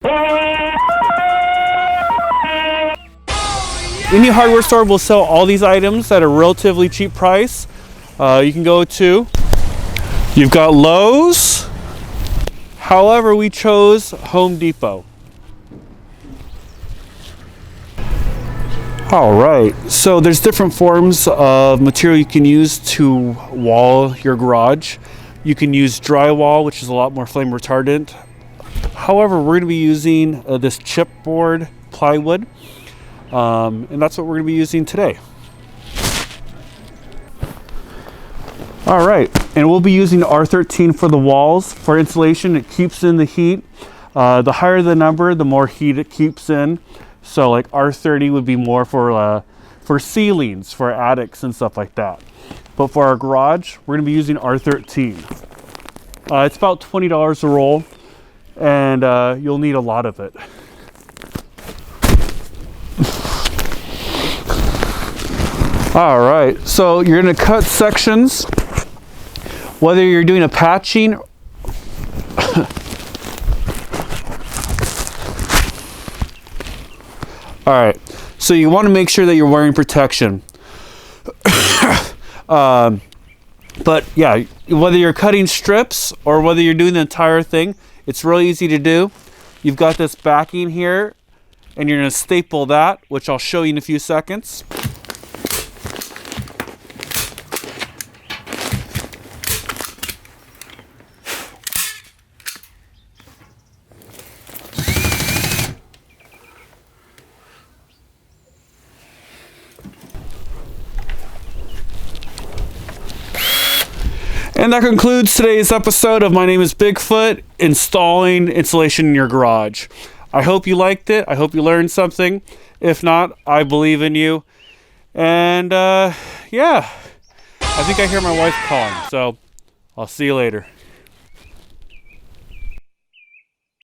Any hardware store will sell all these items at a relatively cheap price. You can go to, you've got Lowe's. However, we chose Home Depot. All right, so there's different forms of material you can use to wall your garage. You can use drywall, which is a lot more flame retardant. However, we're going to be using this chipboard plywood, and that's what we're going to be using today. All right, and we'll be using R13 for the walls. For insulation, it keeps in the heat. The higher the number, the more heat it keeps in. So like R30 would be more for ceilings, for attics and stuff like that. But for our garage, we're gonna be using R13. It's about $20 a roll, and you'll need a lot of it. All right, so you're gonna cut sections, whether you're doing a patching all right, so you want to make sure that you're wearing protection. But yeah, whether you're cutting strips or whether you're doing the entire thing, it's really easy to do. You've got this backing here, and you're going to staple that, which I'll show you in a few seconds. And that concludes today's episode of My Name is Bigfoot, installing insulation in your garage. I hope you liked it. I hope you learned something. If not, I believe in you. And yeah, I think I hear my wife calling, so I'll see you later.